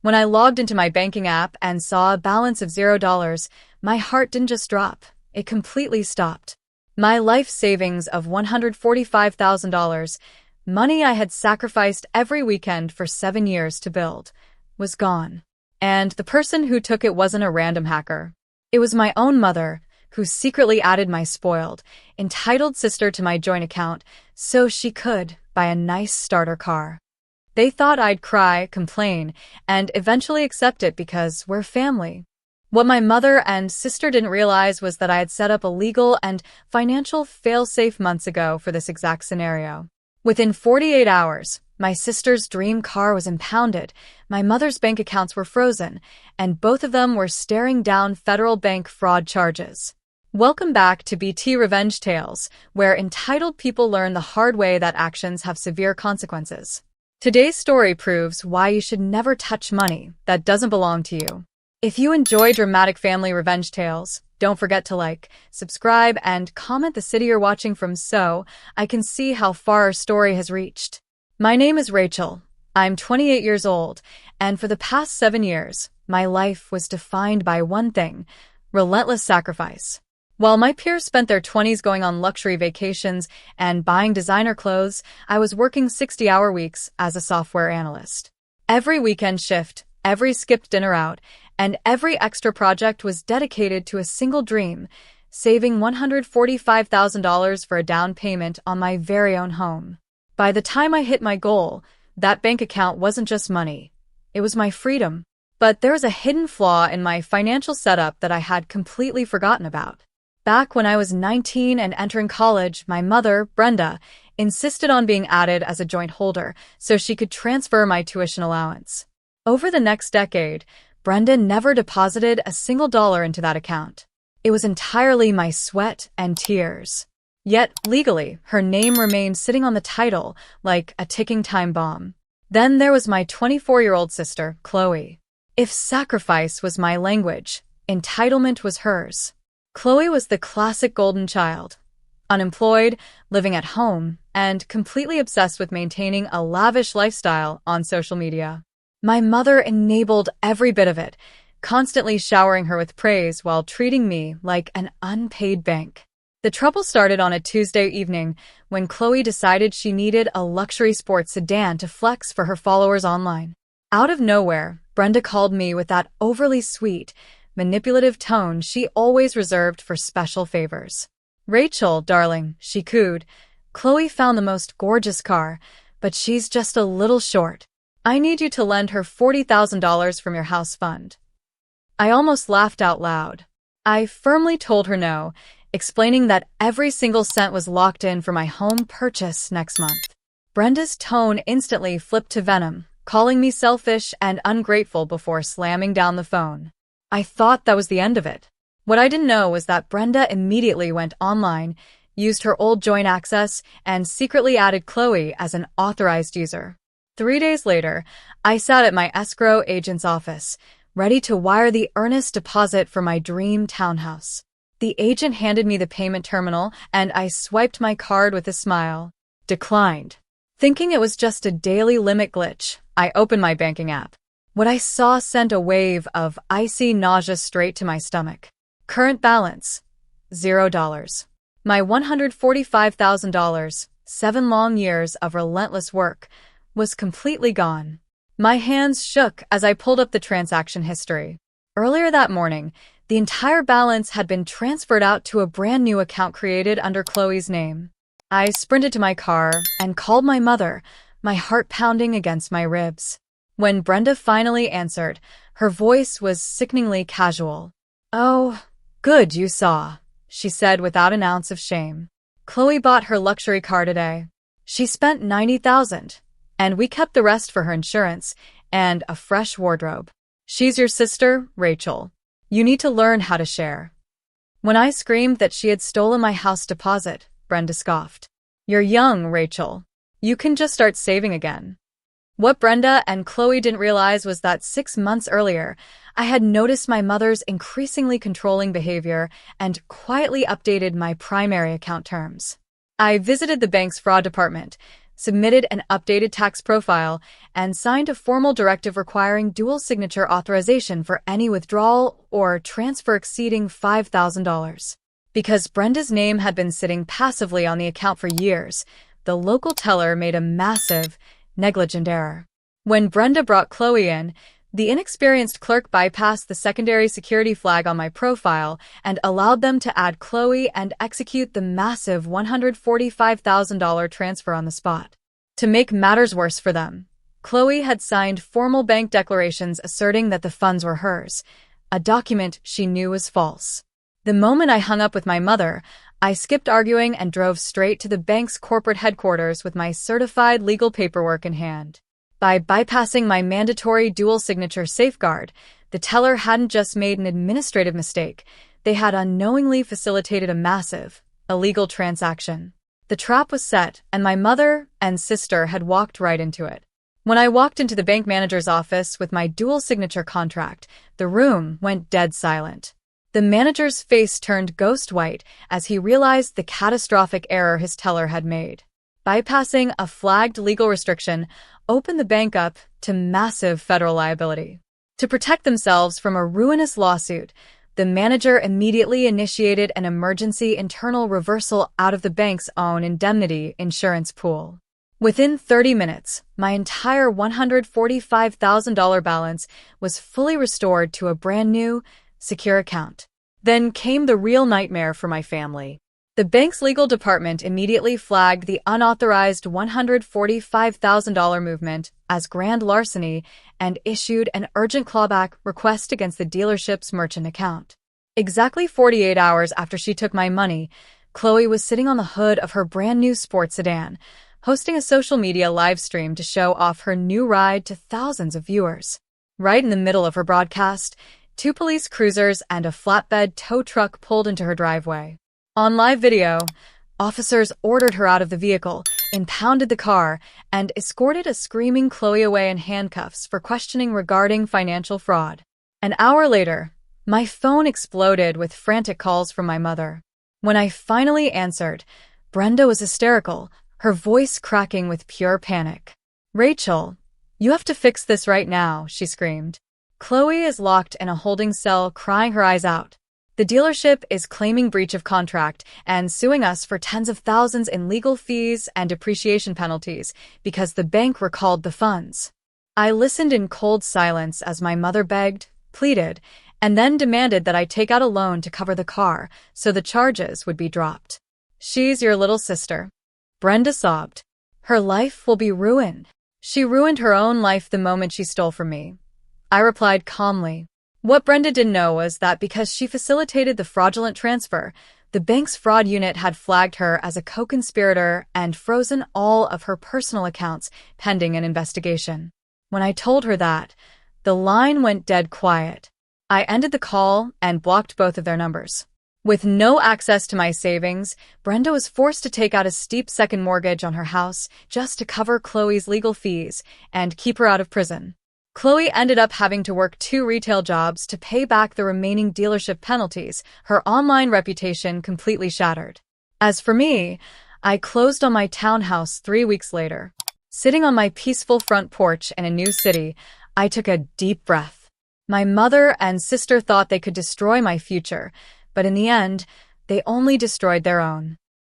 When I logged into my banking app and saw a balance of $0, my heart didn't just drop, it completely stopped. My life savings of $145,000, money I had sacrificed every weekend for 7 years to build, was gone. And the person who took it wasn't a random hacker. It was my own mother, who secretly added my spoiled, entitled sister to my joint account so she could buy a nice starter car. They thought I'd cry, complain, and eventually accept it because we're family. What my mother and sister didn't realize was that I had set up a legal and financial fail-safe months ago for this exact scenario. Within 48 hours, my sister's dream car was impounded, my mother's bank accounts were frozen, and both of them were staring down federal bank fraud charges. Welcome back to BT Revenge Tales, where entitled people learn the hard way that actions have severe consequences. Today's story proves why you should never touch money that doesn't belong to you. If you enjoy dramatic family revenge tales, don't forget to like, subscribe, and comment the city you're watching from so I can see how far our story has reached. My name is Rachel. I'm 28 years old, and for the past 7 years, my life was defined by one thing: relentless sacrifice. While my peers spent their 20s going on luxury vacations and buying designer clothes, I was working 60-hour weeks as a software analyst. Every weekend shift, every skipped dinner out, and every extra project was dedicated to a single dream: saving $145,000 for a down payment on my very own home. By the time I hit my goal, that bank account wasn't just money. It was my freedom. But there was a hidden flaw in my financial setup that I had completely forgotten about. Back when I was 19 and entering college, my mother, Brenda, insisted on being added as a joint holder so she could transfer my tuition allowance. Over the next decade, Brenda never deposited a single dollar into that account. It was entirely my sweat and tears. Yet, legally, her name remained sitting on the title like a ticking time bomb. Then there was my 24-year-old sister, Chloe. If sacrifice was my language, entitlement was hers. Chloe was the classic golden child. Unemployed, living at home, and completely obsessed with maintaining a lavish lifestyle on social media. My mother enabled every bit of it, constantly showering her with praise while treating me like an unpaid bank. The trouble started on a Tuesday evening when Chloe decided she needed a luxury sports sedan to flex for her followers online. Out of nowhere, Brenda called me with that overly sweet, manipulative tone she always reserved for special favors. "Rachel, darling," she cooed, "Chloe found the most gorgeous car, but she's just a little short. I need you to lend her $40,000 from your house fund." I almost laughed out loud. I firmly told her no, explaining that every single cent was locked in for my home purchase next month. Brenda's tone instantly flipped to venom, calling me selfish and ungrateful before slamming down the phone. I thought that was the end of it. What I didn't know was that Brenda immediately went online, used her old joint access, and secretly added Chloe as an authorized user. 3 days later, I sat at my escrow agent's office, ready to wire the earnest deposit for my dream townhouse. The agent handed me the payment terminal, and I swiped my card with a smile. Declined. Thinking it was just a daily limit glitch, I opened my banking app. What I saw sent a wave of icy nausea straight to my stomach. Current balance: $0. My $145,000, 7 long years of relentless work, was completely gone. My hands shook as I pulled up the transaction history. Earlier that morning, the entire balance had been transferred out to a brand new account created under Chloe's name. I sprinted to my car and called my mother, my heart pounding against my ribs. When Brenda finally answered, her voice was sickeningly casual. "Oh, good you saw," she said without an ounce of shame. "Chloe bought her luxury car today. She spent $90,000, and we kept the rest for her insurance and a fresh wardrobe. She's your sister, Rachel. You need to learn how to share." When I screamed that she had stolen my house deposit, Brenda scoffed. "You're young, Rachel. You can just start saving again." What Brenda and Chloe didn't realize was that 6 months earlier, I had noticed my mother's increasingly controlling behavior and quietly updated my primary account terms. I visited the bank's fraud department, submitted an updated tax profile, and signed a formal directive requiring dual signature authorization for any withdrawal or transfer exceeding $5,000. Because Brenda's name had been sitting passively on the account for years, the local teller made a massive, negligent error. When Brenda brought Chloe in, the inexperienced clerk bypassed the secondary security flag on my profile and allowed them to add Chloe and execute the massive $145,000 transfer on the spot. To make matters worse for them, Chloe had signed formal bank declarations asserting that the funds were hers, a document she knew was false. The moment I hung up with my mother, I skipped arguing and drove straight to the bank's corporate headquarters with my certified legal paperwork in hand. By bypassing my mandatory dual signature safeguard, the teller hadn't just made an administrative mistake, they had unknowingly facilitated a massive, illegal transaction. The trap was set, and my mother and sister had walked right into it. When I walked into the bank manager's office with my dual signature contract, the room went dead silent. The manager's face turned ghost white as he realized the catastrophic error his teller had made. Bypassing a flagged legal restriction opened the bank up to massive federal liability. To protect themselves from a ruinous lawsuit, the manager immediately initiated an emergency internal reversal out of the bank's own indemnity insurance pool. Within 30 minutes, my entire $145,000 balance was fully restored to a brand new, secure account. Then came the real nightmare for my family. The bank's legal department immediately flagged the unauthorized $145,000 movement as grand larceny and issued an urgent clawback request against the dealership's merchant account. Exactly 48 hours after she took my money, Chloe was sitting on the hood of her brand new sports sedan, hosting a social media live stream to show off her new ride to thousands of viewers. Right in the middle of her broadcast, 2 police cruisers and a flatbed tow truck pulled into her driveway. On live video, officers ordered her out of the vehicle, impounded the car, and escorted a screaming Chloe away in handcuffs for questioning regarding financial fraud. An hour later, my phone exploded with frantic calls from my mother. When I finally answered, Brenda was hysterical, her voice cracking with pure panic. "Rachel, you have to fix this right now," she screamed. "Chloe is locked in a holding cell, crying her eyes out. The dealership is claiming breach of contract and suing us for tens of thousands in legal fees and depreciation penalties because the bank recalled the funds." I listened in cold silence as my mother begged, pleaded, and then demanded that I take out a loan to cover the car so the charges would be dropped. "She's your little sister," Brenda sobbed. "Her life will be ruined. She ruined her own life the moment she stole from me," I replied calmly. What Brenda didn't know was that because she facilitated the fraudulent transfer, the bank's fraud unit had flagged her as a co-conspirator and frozen all of her personal accounts pending an investigation. When I told her that, the line went dead quiet. I ended the call and blocked both of their numbers. With no access to my savings, Brenda was forced to take out a steep second mortgage on her house just to cover Chloe's legal fees and keep her out of prison. Chloe ended up having to work 2 retail jobs to pay back the remaining dealership penalties, her online reputation completely shattered. As for me, I closed on my townhouse 3 weeks later. Sitting on my peaceful front porch in a new city, I took a deep breath. My mother and sister thought they could destroy my future, but in the end, they only destroyed their own.